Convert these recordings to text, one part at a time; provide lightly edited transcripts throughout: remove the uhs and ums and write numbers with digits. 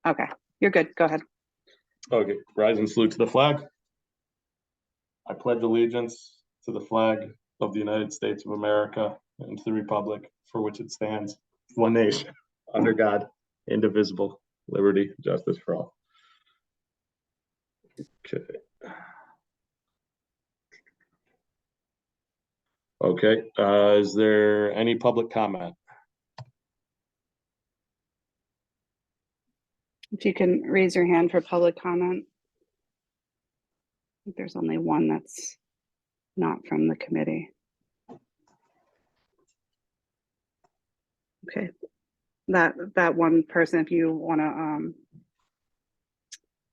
Okay, you're good. Go ahead. Okay, rise and salute to the flag. I pledge allegiance to the flag of the United States of America and to the republic for which it stands, one nation, under God, indivisible, liberty, justice for all. Okay. Okay, is there any public comment? If you can raise your hand for public comment. I think there's only one that's not from the committee. Okay, that one person, if you want to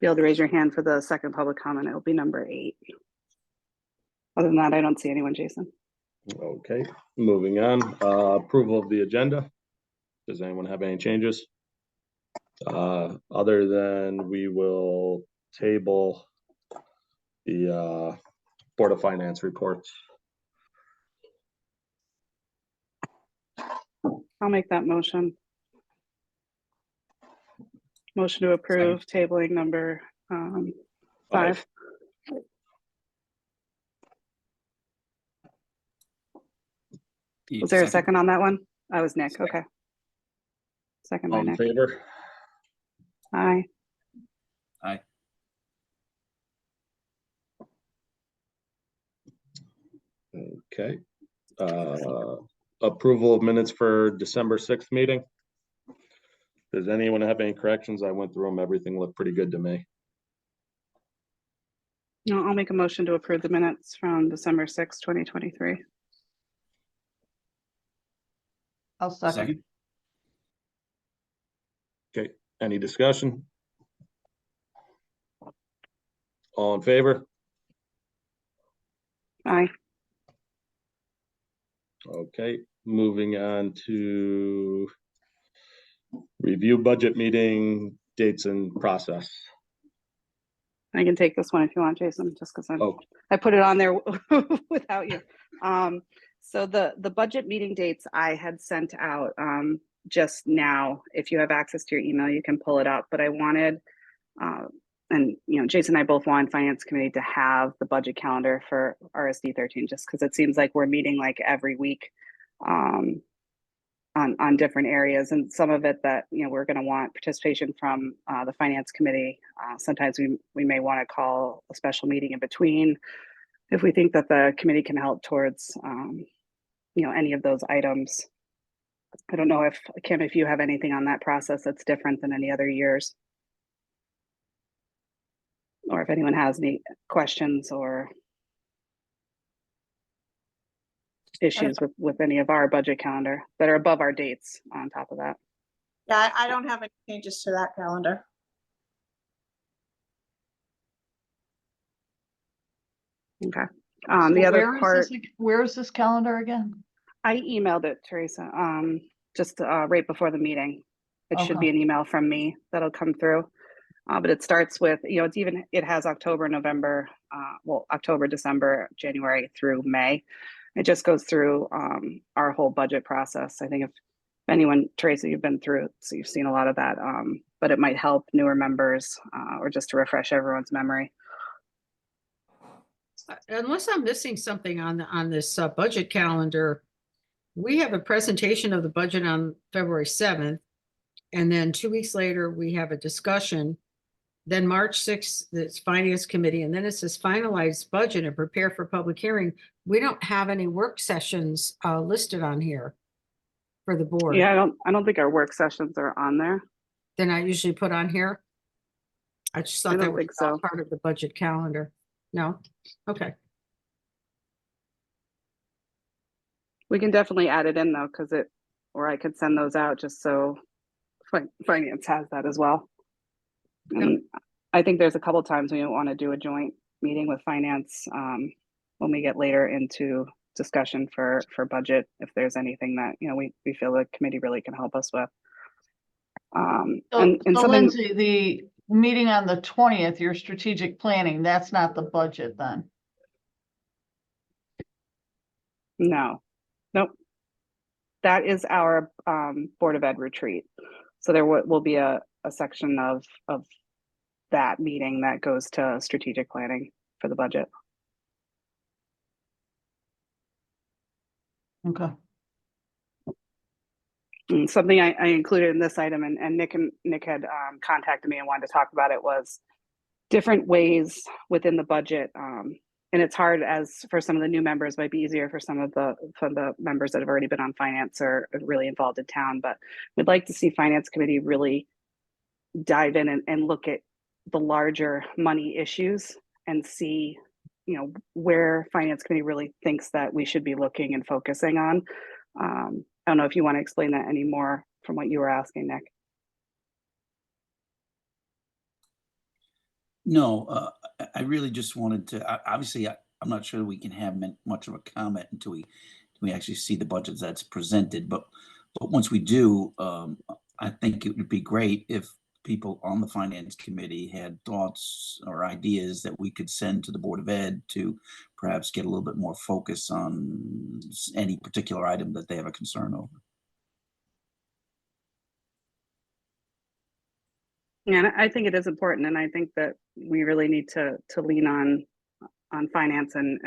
be able to raise your hand for the second public comment, it'll be number 8. Other than that, I don't see anyone, Jason. Okay, moving on. Approval of the agenda. Does anyone have any changes? Other than we will table the Board of Finance reports. I'll make that motion. Motion to approve tabling number 5. Was there a second on that one? I was Nick. Okay. Second by All in Nick. favor? Aye. Aye. Okay. Approval of minutes for December 6th meeting. Does anyone have any corrections? I went through them. Everything looked pretty good to me. No, I'll make a motion to approve the minutes from December 6th, 2023. I'll second. Okay, any discussion? All in favor? Aye. Okay, moving on to review budget meeting dates and process. I can take this one if you want, Jason, just because Oh, I put it on there without you. So the budget meeting dates I had sent out just now. If you have access to your email, you can pull it up. But I wanted, and Jason and I both want Finance Committee to have the budget calendar for RSD 13, just because it seems like we're meeting like every week on different areas, and some of it that we're going to want participation from the Finance Committee. Sometimes we may want to call a special meeting in between if we think that the committee can help towards any of those items. I don't know if Kim, if you have anything on that process that's different than any other years, or if anyone has any questions or issues with any of our budget calendar that are above our dates on top of that. Yeah, I don't have any changes to that calendar. Okay. So The other part, where is this calendar again? I emailed it, Teresa, just right before the meeting. It should be Okay. an email from me that'll come through. But it starts with, it has October, November, October, December, January through May. It just goes through our whole budget process. I think if anyone, Teresa, you've been through it, so you've seen a lot of that, but it might help newer members or just to refresh everyone's memory. Unless I'm missing something on this budget calendar, we have a presentation of the budget on February 7th. And then 2 weeks later, we have a discussion. Then March 6th, it's Finance Committee, and then it says finalize budget and prepare for public hearing. We don't have any work sessions listed on here for the board. Yeah, I don't think our work sessions are on there. Then I usually put on here. I just I thought that don't was think so. part of the budget calendar. No? Okay. We can definitely add it in though, or I could send those out just so Finance has that as well. And I think there's a couple times we want to do a joint meeting with Finance when we get later into discussion for budget, if there's anything that we feel the committee really can help us with. So Lindsay, the meeting on the 20th, your strategic planning, that's not the budget then? No, nope. That is our Board of Ed retreat. So there will be a a section of that meeting that goes to strategic planning for the budget. Okay. And something I included in this item, and Nick had contacted me and wanted to talk about it, was different ways within the budget. And it's hard as for some of the new members, might be easier for some of the members that have already been on finance or really involved in town, but we'd like to see finance committee really dive in and look at the larger money issues and see, where finance committee really thinks that we should be looking and focusing on. I don't know if you want to explain that any more from what you were asking, Nick. No, I really just wanted to, obviously, I'm not sure we can have much of a comment until we actually see the budget that's presented. But once we do, I think it would be great if people on the finance committee had thoughts or ideas that we could send to the Board of Ed to perhaps get a little bit more focus on any particular item that they have a concern over. Yeah, and I think it is important, and I think that we really need to lean on finance and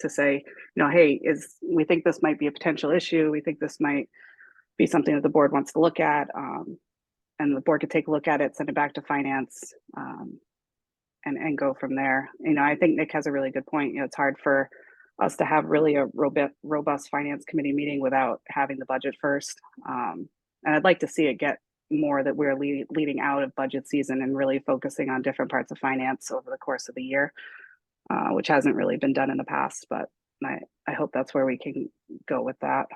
to say, hey, we think this might be a potential issue. We think this might be something that the board wants to look at, and the board could take a look at it, send it back to finance, and go from there. I think Nick has a really good point. It's hard for us to have really a robust finance committee meeting without having the budget first. And I'd like to see it get more that we're leading out of budget season and really focusing on different parts of finance over the course of the year, which hasn't really been done in the past, but I hope that's where we can go with that.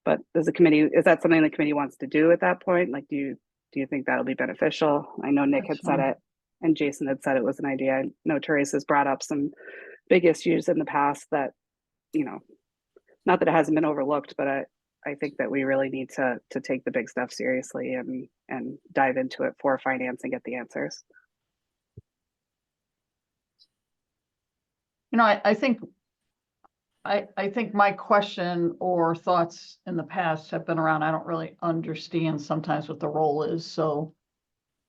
But is that something the committee wants to do at that point? Like, do you think that'll be beneficial? I know Nick had said it and Jason had said it was an idea. I know Therese has brought up some big issues in the past that, not that it hasn't been overlooked, but I think that we really need to take the big stuff seriously and dive into it for finance and get the answers. I think my question or thoughts in the past have been around, I don't really understand sometimes what the role is. So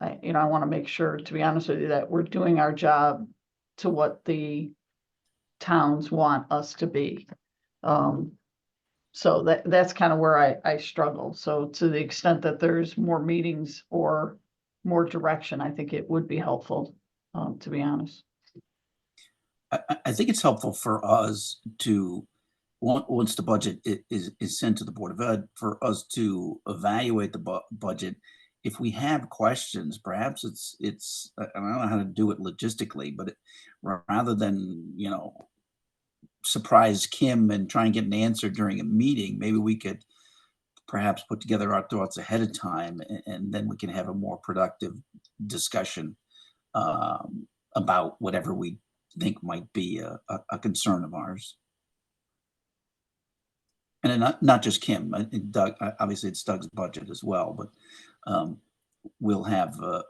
I want to make sure, to be honest with you, that we're doing our job to what the towns want us to be. So that's kind of where I struggle. So to the extent that there's more meetings or more direction, I think it would be helpful, to be honest. I think it's helpful for us to, once the budget is sent to the Board of Ed, for us to evaluate the budget. If we have questions, perhaps it's I don't know how to do it logistically, but rather than, surprise Kim and try and get an answer during a meeting, maybe we could perhaps put together our thoughts ahead of time, and then we can have a more productive discussion about whatever we think might be a concern of ours. And not just Kim, Doug, obviously it's Doug's budget as well, but we'll have a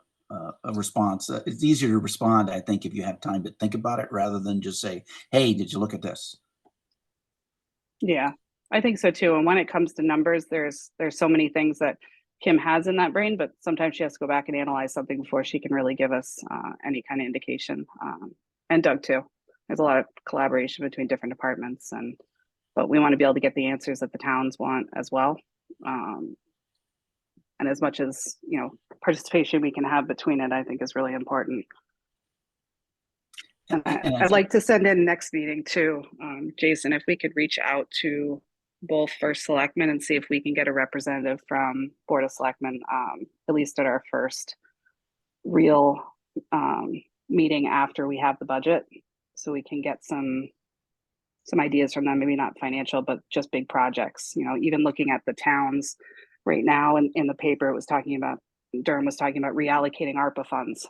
response. It's easier to respond, I think, if you have time to think about it rather than just say, hey, did you look at this? Yeah, I think so too. And when it comes to numbers, there's so many things that Kim has in that brain, but sometimes she has to go back and analyze something before she can really give us any kind of indication. And Doug too. There's a lot of collaboration between different departments, but we want to be able to get the answers that the towns want as well. And as much as, participation we can have between it, I think is really important. And I'd like to send in next meeting too, Jason, if we could reach out to both first selectmen and see if we can get a representative from Board of Selectmen, at least at our first real meeting after we have the budget, so we can get some ideas from them, maybe not financial, but just big projects. Even looking at the towns right now, in the paper, Durham was talking about reallocating ARPA funds.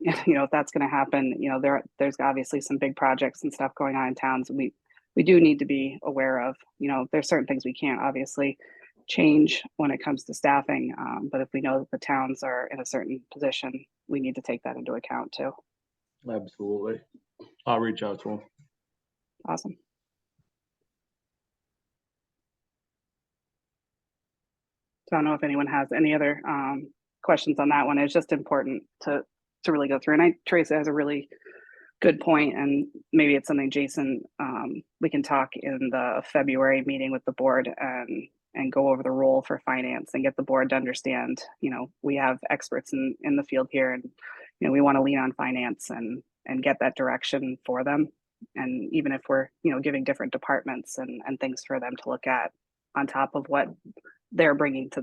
If that's going to happen, there's obviously some big projects and stuff going on in towns. We do need to be aware of. There's certain things we can't obviously change when it comes to staffing, but if we know that the towns are in a certain position, we need to take that into account too. Absolutely. I'll reach out to him. Awesome. So I don't know if anyone has any other questions on that one. It's just important to really go through. And Teresa has a really good point, and maybe it's something, Jason, we can talk in the February meeting with the board and go over the role for finance and get the board to understand, we have experts in the field here, and, we want to lean on finance and get that direction for them. And even if we're, giving different departments and things for them to look at on top of what they're bringing to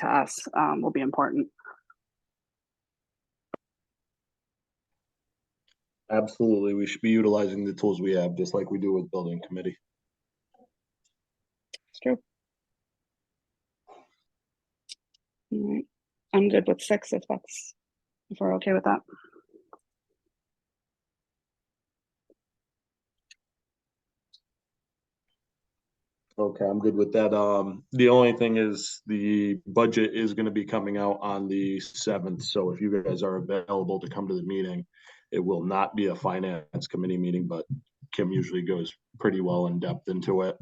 us, will be important. Absolutely, we should be utilizing the tools we have, just like we do with building committee. It's true. All right. I'm good with 6 if we're okay with that. Okay, I'm good with that. The only thing is the budget is gonna be coming out on the 7th, so if you guys are available to come to the meeting, it will not be a finance committee meeting, but Kim usually goes pretty well in depth into it.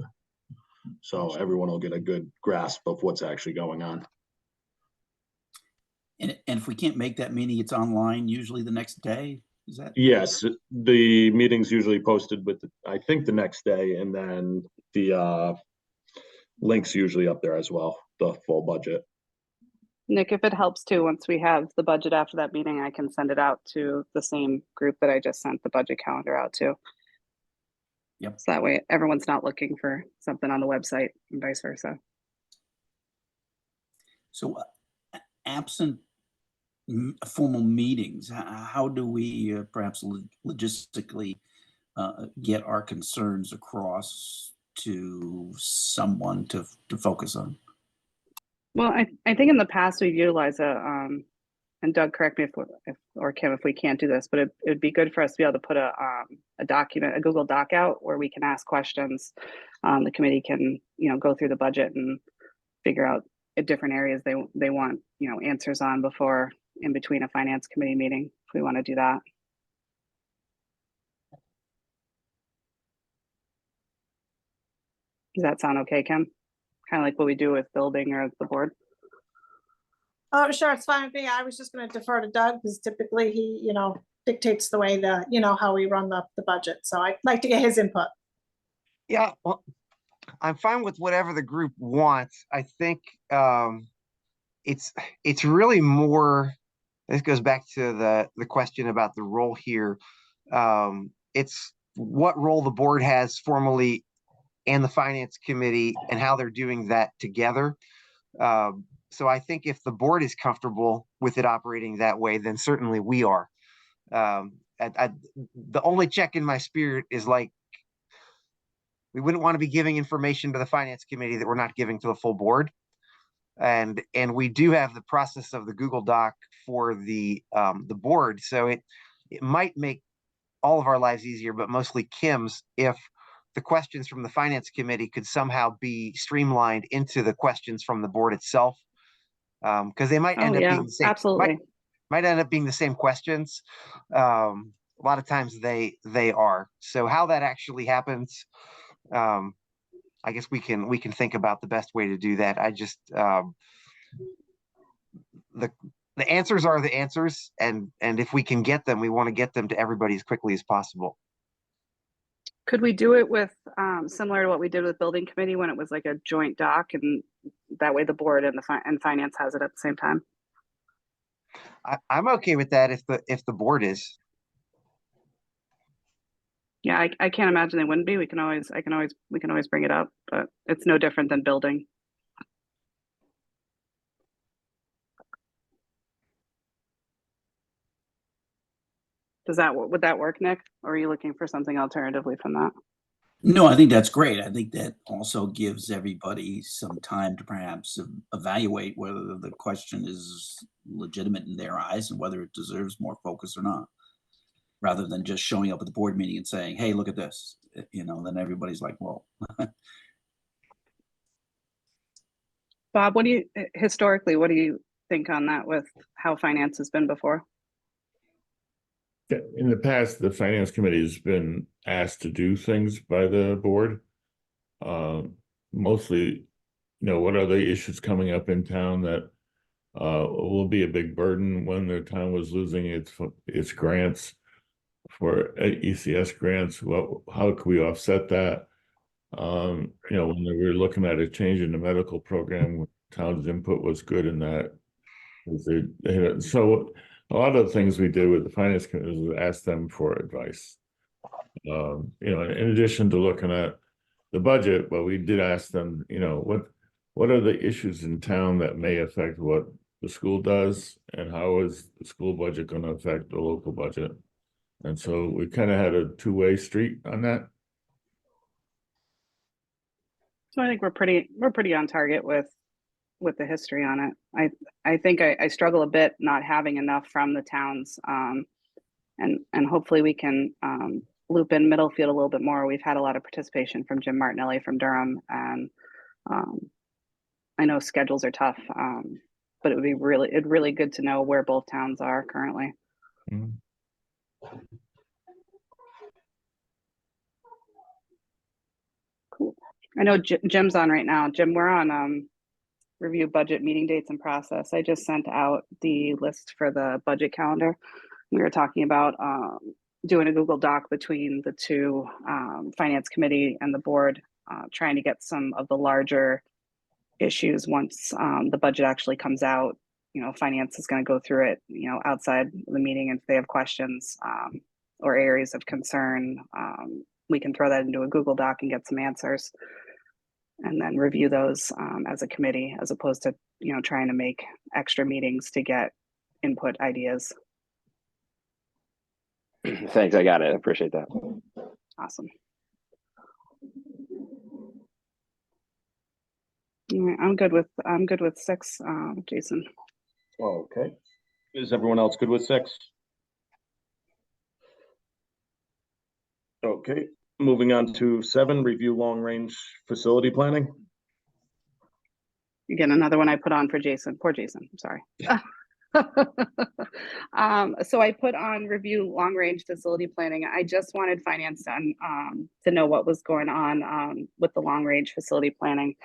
So everyone will get a good grasp of what's actually going on. And if we can't make that meeting, it's online usually the next day, is that? Yes, the meeting's usually posted with, I think, the next day, and then the link's usually up there as well, the full budget. Nick, if it helps too, once we have the budget after that meeting, I can send it out to the same group that I just sent the budget calendar out to. Yep. So that way everyone's not looking for something on the website and vice versa. So absent formal meetings, how do we perhaps logistically get our concerns across to someone to focus on? Well, I think in the past we've utilized and Doug, correct me or Kim, if we can't do this, but it would be good for us to be able to put a document, a Google Doc out where we can ask questions. The committee can, go through the budget and figure out different areas they want, answers on before in between a finance committee meeting, if we want to do that. Does that sound okay, Kim? Kind of like what we do with building or the board? Oh, sure, it's fine with me. I was just gonna defer to Doug, because typically he, dictates the way that, how we run the budget. So I'd like to get his input. Yeah, well, I'm fine with whatever the group wants. I think it's really more, this goes back to the question about the role here. It's what role the board has formally and the finance committee and how they're doing that together. So I think if the board is comfortable with it operating that way, then certainly we are. The only check in my spirit is like, we wouldn't want to be giving information to the finance committee that we're not giving to the full board. And we do have the process of the Google Doc for the board. So it might make all of our lives easier, but mostly Kim's, if the questions from the finance committee could somehow be streamlined into the questions from the board itself. Because they might end up being the same. Absolutely. Might end up being the same questions. A lot of times they are. So how that actually happens, I guess we can think about the best way to do that. I just the answers are the answers, and if we can get them, we want to get them to everybody as quickly as possible. Could we do it with similar to what we did with building committee when it was like a joint doc, and that way the board and and finance has it at the same time? I'm okay with that if the board is. Yeah, I can't imagine they wouldn't be. We can always bring it up, but it's no different than building. Would that work, Nick? Or are you looking for something alternatively from that? No, I think that's great. I think that also gives everybody some time to perhaps evaluate whether the question is legitimate in their eyes and whether it deserves more focus or not, rather than just showing up at the board meeting and saying, hey, look at this, then everybody's like, well. Bob, historically, what do you think on that with how finance has been before? In the past, the finance committee has been asked to do things by the board. Mostly what are the issues coming up in town that will be a big burden when the town was losing its grants for ECS grants? How can we offset that? When we were looking at a change in the medical program, town's input was good in that. So a lot of the things we did with the finance committee was ask them for advice. In addition to looking at the budget, but we did ask them, what are the issues in town that may affect what the school does, and how is the school budget going to affect the local budget? And so we kind of had a two-way street on that. So I think we're pretty on target with the history on it. I think I struggle a bit not having enough from the towns, and hopefully we can loop in Middlefield a little bit more. We've had a lot of participation from Jim Martinelli from Durham, and I know schedules are tough, but it would be really good to know where both towns are currently. Mhm. Cool. I know Jim's on right now. Jim, we're on review budget meeting dates and process. I just sent out the list for the budget calendar. We were talking about doing a Google Doc between the two, finance committee and the board, trying to get some of the larger issues once the budget actually comes out. Finance is going to go through it, outside the meeting. If they have questions or areas of concern, we can throw that into a Google Doc and get some answers, and then review those as a committee, as opposed to trying to make extra meetings to get input ideas. Thanks, I got it. I appreciate that. Awesome. All right, I'm good with 6, Jason. Okay. Is everyone else good with 6? Okay, moving on to 7, review long-range facility planning. Again, another one I put on for Jason. Poor Jason, I'm sorry. So I put on review long-range facility planning. I just wanted finance to know what was going on with the long-range facility planning.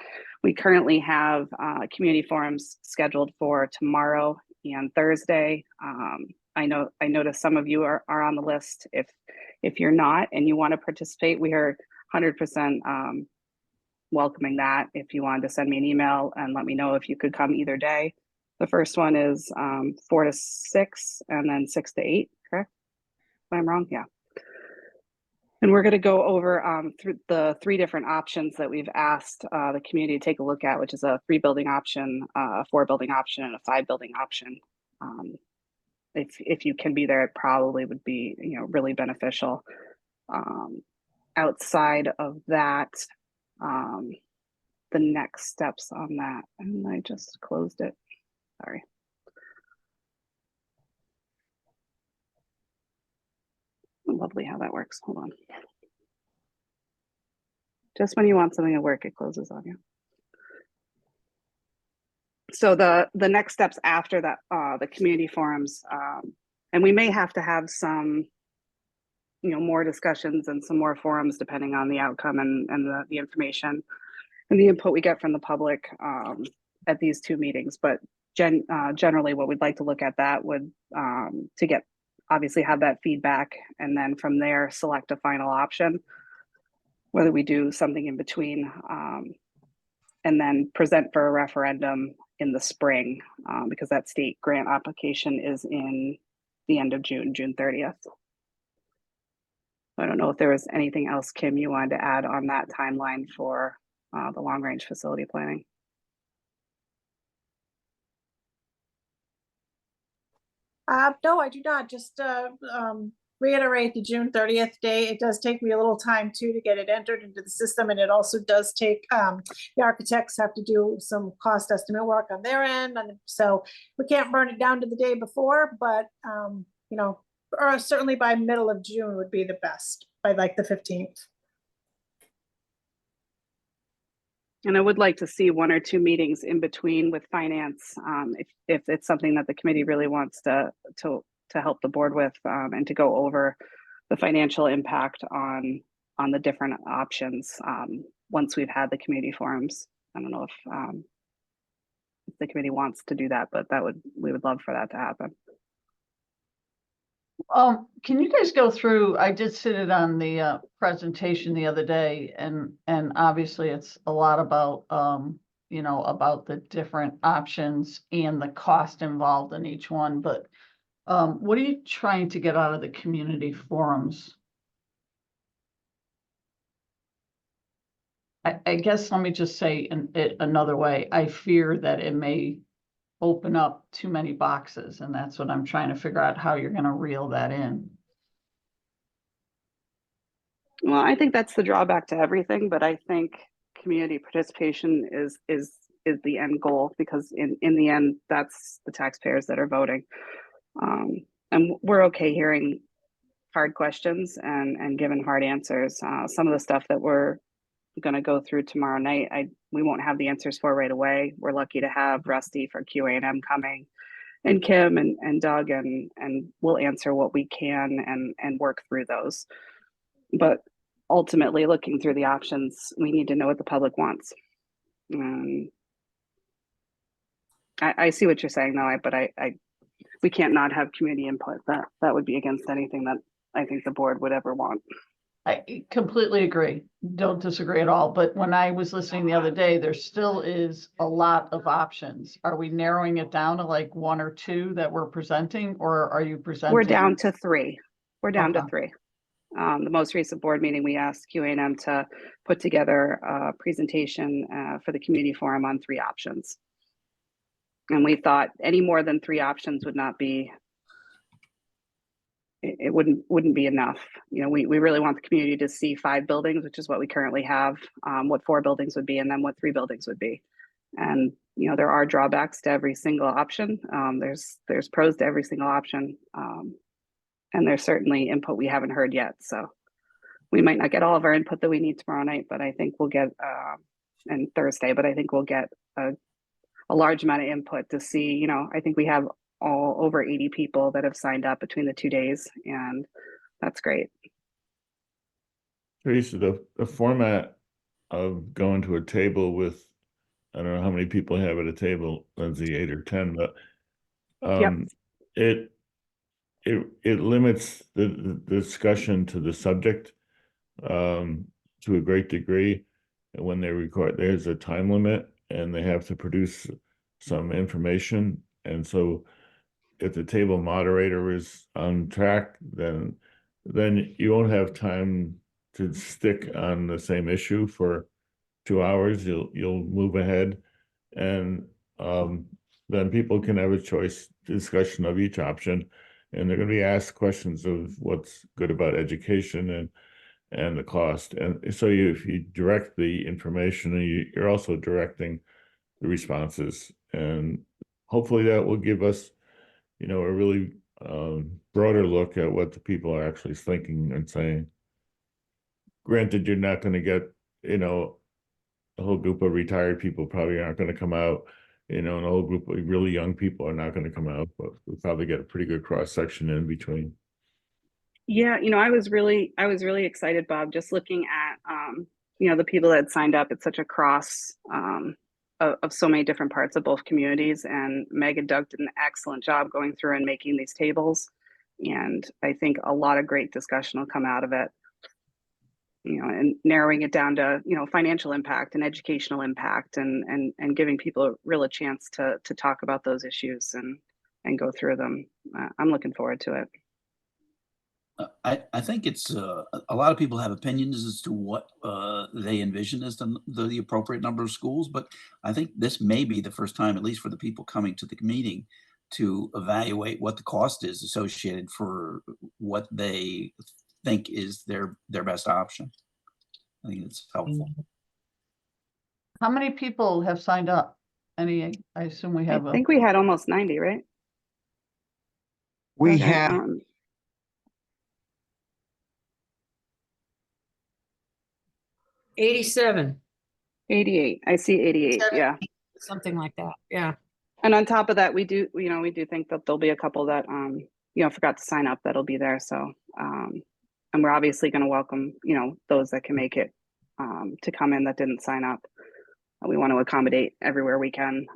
We currently have community forums scheduled for tomorrow and Thursday. I noticed some of you are on the list. If you're not and you want to participate, we are 100% welcoming that. If you wanted to send me an email and let me know if you could come either day. The first one is 4 to 6 and then 6 to 8, correct? If I'm wrong, yeah. And we're going to go over through the 3 different options that we've asked the community to take a look at, which is a 3-building option, a 4-building option, and a 5-building option. If you can be there, it probably would be really beneficial. Outside of that, the next steps on that, and I just closed it. Sorry. Lovely how that works. Hold on. Just when you want something to work, it closes on you. So the next steps after that, the community forums, and we may have to have some, more discussions and some more forums depending on the outcome and the information and the input we get from the public at these 2 meetings. But generally what we'd like to look at that would to get, obviously have that feedback, and then from there select a final option, whether we do something in between, and then present for a referendum in the spring, because that state grant application is in the end of June 30th. I don't know if there was anything else, Kim, you wanted to add on that timeline for the long range facility planning. No, I do not. Just reiterate the June 30th day. It does take me a little time too to get it entered into the system, and it also does take the architects have to do some cost estimate work on their end, and so we can't burn it down to the day before. But or certainly by middle of June would be the best, by like the 15th. And I would like to see 1 or 2 meetings in between with finance, if it's something that the committee really wants to help the board with, and to go over the financial impact on the different options once we've had the community forums. I don't know if the committee wants to do that, but we would love for that to happen. Can you guys go through, I did sit it on the presentation the other day, and obviously it's a lot about you know, about the different options and the cost involved in each one, but what are you trying to get out of the community forums? I guess let me just say it another way. I fear that it may open up too many boxes, and that's what I'm trying to figure out, how you're gonna reel that in. Well, I think that's the drawback to everything, but I think community participation is the end goal, because in the end, that's the taxpayers that are voting. And we're okay hearing hard questions and giving hard answers. Some of the stuff that we're going to go through tomorrow night, we won't have the answers for right away. We're lucky to have Rusty for QA&M coming, and Kim and Doug, and we'll answer what we can and work through those. But ultimately, looking through the options, we need to know what the public wants. I see what you're saying, though, but we can't not have community input. That would be against anything that I think the board would ever want. I completely agree. Don't disagree at all. But when I was listening the other day, there still is a lot of options. Are we narrowing it down to like one or two that we're presenting, or are you presenting? We're down to three. We're down to Okay. three. The most recent board meeting, we asked QA&M to put together a presentation for the community forum on 3 options. And we thought any more than 3 options would not be, it wouldn't be enough. You know, we really want the community to see 5 buildings, which is what we currently have, what 4 buildings would be, and then what 3 buildings would be. And, you know, there are drawbacks to every single option. There's pros to every single option. And there's certainly input we haven't heard yet. So we might not get all of our input that we need tomorrow night, but I think we'll get, and Thursday, but I think we'll get a large amount of input to see, you know, I think we have all over 80 people that have signed up between the 2 days, and that's great. Teresa, the format of going to a table with, I don't know how many people have at a table, Lindsay, 8 or 10, but it limits the discussion to the subject to a great degree. And when they record, there's a time limit, and they have to produce some information. And so if the table moderator is on track, then you won't have time to stick on the same issue for 2 hours. You'll move ahead, and then people can have a choice discussion of each option, and they're going to be asked questions of what's good about education and the cost. And so if you direct the information, you're also directing the responses, and hopefully that will give us, you know, a really broader look at what the people are actually thinking and saying. Granted, you're not going to get, you know, a whole group of retired people probably aren't going to come out, you know, and a whole group of really young people are not going to come out, but we'll probably get a pretty good cross section in between. Yeah, you know, I was really excited, Bob, just looking at you know, the people that signed up. It's such a cross of so many different parts of both communities, and Meg and Doug did an excellent job going through and making these tables, and I think a lot of great discussion will come out of it, you know, and narrowing it down to, you know, financial impact and educational impact, and giving people a real chance to talk about those issues and go through them. I'm looking forward to it. I think it's a lot of people have opinions as to what they envision as the appropriate number of schools, but I think this may be the first time, at least for the people coming to the meeting, to evaluate what the cost is associated for what they think is their best option. I think it's helpful. How many people have signed up? I assume we have I think we had almost 90, right? We Okay, have 87, 88. I see 88. Yeah. something like that. Yeah. And on top of that, we do think that there'll be a couple that, you know, forgot to sign up that'll be there. So, and we're obviously going to welcome, you know, those that can make it to come in that didn't sign up. We want to accommodate everywhere we can.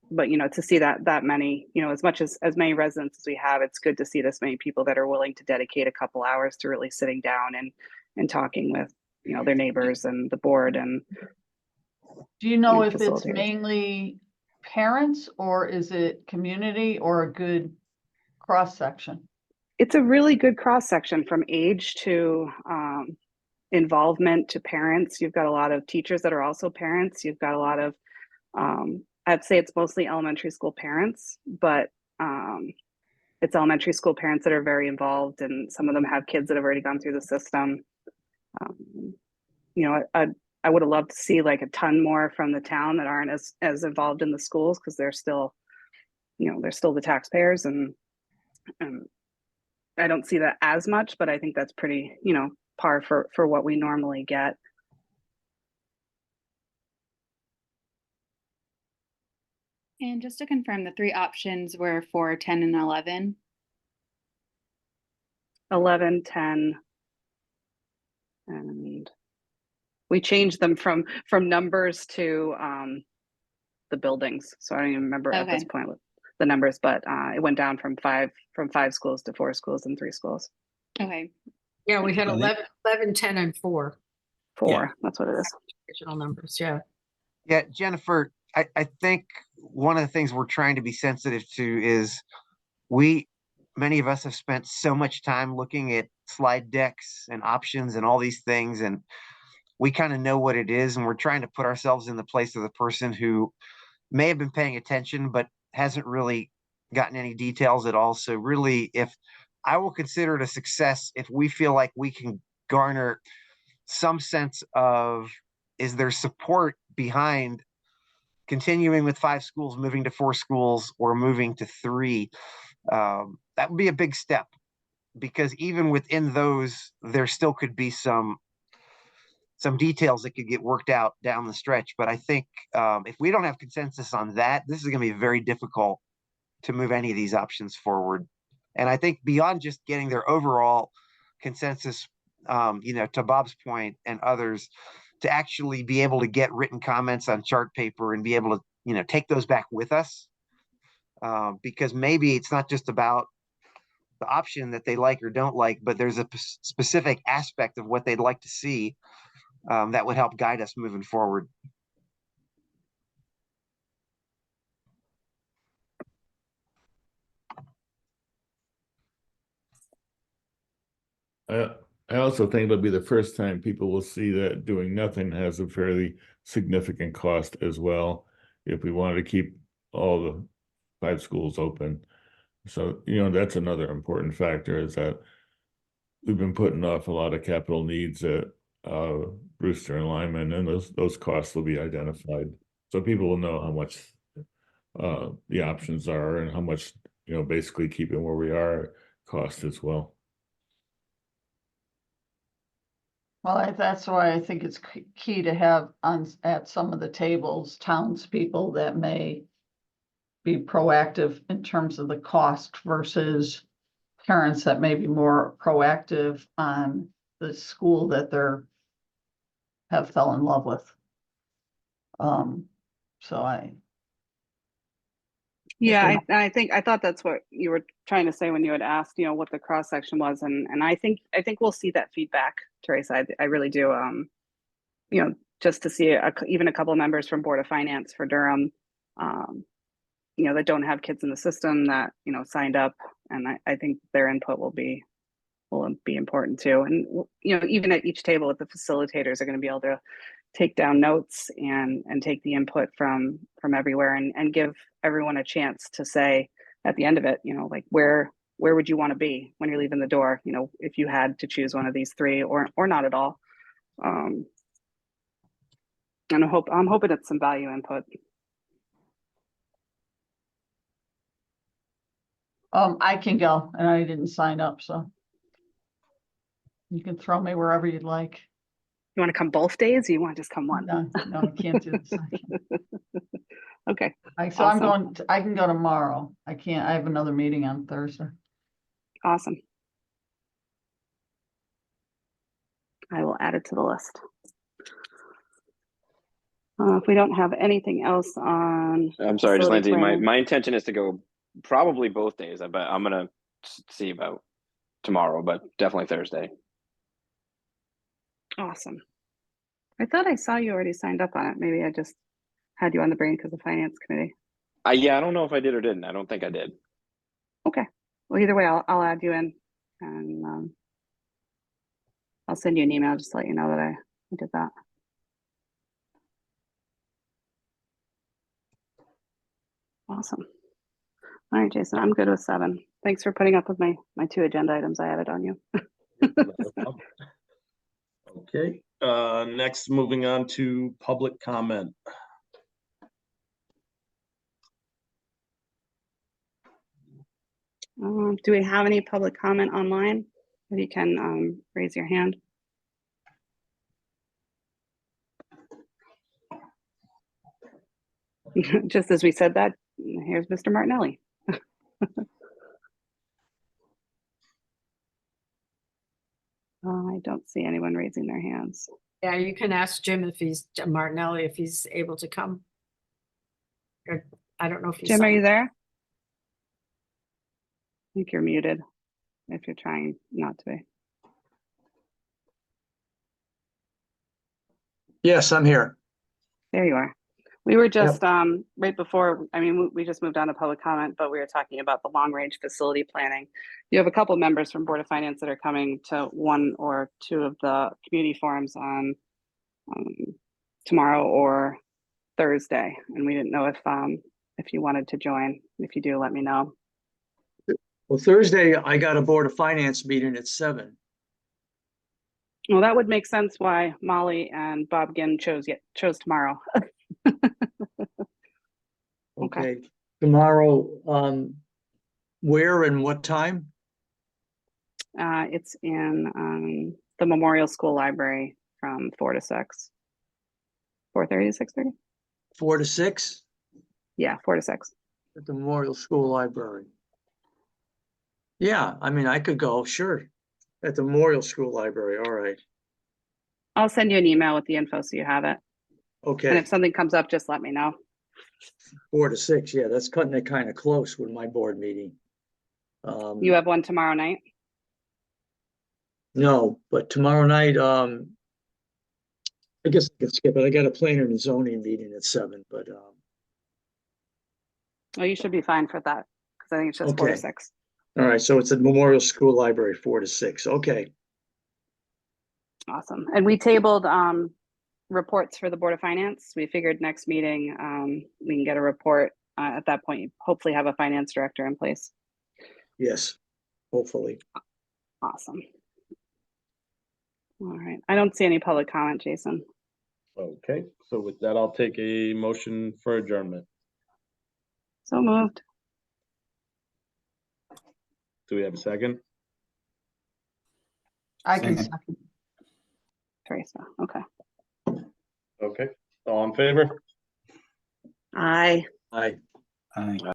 But to see that many, as much as many residents as we have, it's good to see this many people that are willing to dedicate a couple hours to really sitting down and talking with, their neighbors and the board. And Do you know if it's facilitators. mainly parents or is it community or a good cross-section? It's a really good cross section from age to involvement to parents. You've got a lot of teachers that are also parents. You've got a lot of, I'd say it's mostly elementary school parents, but it's elementary school parents that are very involved, and some of them have kids that have already gone through the system. I would have loved to see like a ton more from the town that aren't as involved in the schools, because they're still, they're still the taxpayers, and I don't see that as much, but I think that's pretty, par for what we normally get. And just to confirm, the three options were for 10 and 11. 11, 10, and we changed them from numbers to the buildings. So I don't even remember at this point what the numbers, but it went down from five schools to 4 schools and 3 schools. Okay. Yeah, we had I think- 11, 10, and 4 4, that's what it is. original numbers. Yeah. Yeah, Jennifer, I think one of the things we're trying to be sensitive to is many of us have spent so much time looking at slide decks and options and all these things, and we kind of know what it is, and we're trying to put ourselves in the place of the person who may have been paying attention but hasn't really gotten any details at all. So really, I will consider it a success if we feel like we can garner some sense of, is there support behind continuing with 5 schools, moving to 4 schools, or moving to 3? That would be a big step, because even within those, there still could be some details that could get worked out down the stretch. But I think if we don't have consensus on that, this is going to be very difficult to move any of these options forward. And I think beyond just getting their overall consensus, to Bob's point and others, to actually be able to get written comments on chart paper and be able to, take those back with us. Because maybe it's not just about the option that they like or don't like, but there's a specific aspect of what they'd like to see that would help guide us moving forward. I also think it'll be the first time people will see that doing nothing has a fairly significant cost as well, if we wanted to keep all the 5 schools open. So, that's another important factor, is that we've been putting off a lot of capital needs at Brewster and Lyman, and those costs will be identified. So people will know how much the options are and how much, basically keeping where we are cost as well. Well, that's why I think it's key to have at some of the tables, townspeople that may be proactive in terms of the cost versus parents that may be more proactive on the school that have fell in love with. Yeah, I thought that's what you were trying to say when you had asked, what the cross section was, and I think we'll see that feedback, Teresa. I really do. Just to see even a couple of members from Board of Finance for Durham, that don't have kids in the system that signed up, and I think their input will be important too. And even at each table, the facilitators are going to be able to take down notes and take the input from everywhere, and give everyone a chance to say at the end of it, like where would you want to be when you're leaving the door, if you had to choose one of these 3 or not at all. And I'm hoping it's some value input. I can go, and I didn't sign up, so you can throw me wherever you'd like. You want to come both days, or you want to just come one? No, I can't do this. Okay. So Awesome. I can go tomorrow. I have another meeting on Thursday. Awesome. I will add it to the list. If we don't have anything else on, I'm sorry, just facility Lindsay, planning. my intention is to go probably both days, but I'm gonna see about tomorrow, but definitely Thursday. Awesome. I thought I saw you already signed up on it. Maybe I just had you on the brain because of finance committee. Yeah, I don't know if I did or didn't. I don't think I did. Okay. Well, either way, I'll add you in, and I'll send you an email just to let you know that I did that. Awesome. All right, Jason, I'm good with 7. Thanks for putting up with my 2 agenda items I added on you. Okay, next, moving on to public comment. Do we have any public comment online? If you can raise your hand. Just as we said that, here's Mr. Martinelli. I don't see anyone raising their hands. Yeah, you can ask Jim if he's, Martinelli, if he's able to come. Or, I don't know if he's. Jim, are you there? I think you're muted if you're trying not to be. Yes, I'm here. There you are. We were just right before, I mean, we just moved on to public comment, but we were talking about the long range facility planning. You have a couple members from Board of Finance that are coming to 1 or 2 of the community forums on tomorrow or Thursday, and we didn't know if you wanted to join. If you do, let me know. Well, Thursday, I got a Board of Finance meeting at 7. Well, that would make sense why Molly and Bob Ginn chose tomorrow. Okay. Tomorrow, where and what time? It's in the Memorial School Library from 4 to 6. 4:30 to 6:30? 4 to 6 Yeah, 4 to 6. at the Memorial School Library. Yeah, I mean, I could go, sure, at the Memorial School Library. All right. I'll send you an email with the info so you have it. And Okay, if something comes up, just let me know. 4 to 6. Yeah, that's cutting it kind of close with my board meeting. You have one tomorrow night? No, but tomorrow night, I guess I could skip it. I got a planning and zoning meeting at 7, but Oh, you should be fine for that because I think it's just 4 to Okay. 6. all right, so it's at Memorial School Library, 4 to 6. Okay. Awesome. And we tabled reports for the Board of Finance. We figured next meeting we can get a report at that point. Hopefully have a finance director in place. Yes, hopefully. Awesome. All right. I don't see any public comment, Jason. Okay, so with that, I'll take a motion for adjournment. So moved. Do we have a second? I can Second. second. Teresa. Okay. Okay, all in favor? Aye. Aye. Aye.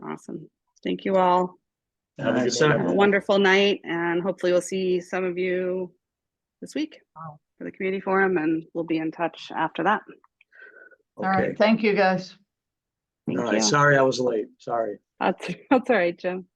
Awesome. Thank you all. Have a good So- night, Have a everyone. wonderful night, and hopefully we'll see some of you this week for the community forum, and we'll be in touch after that. All Okay. right, thank you, guys. Thank All right, you. sorry I was late. Sorry. That's all right, Jim.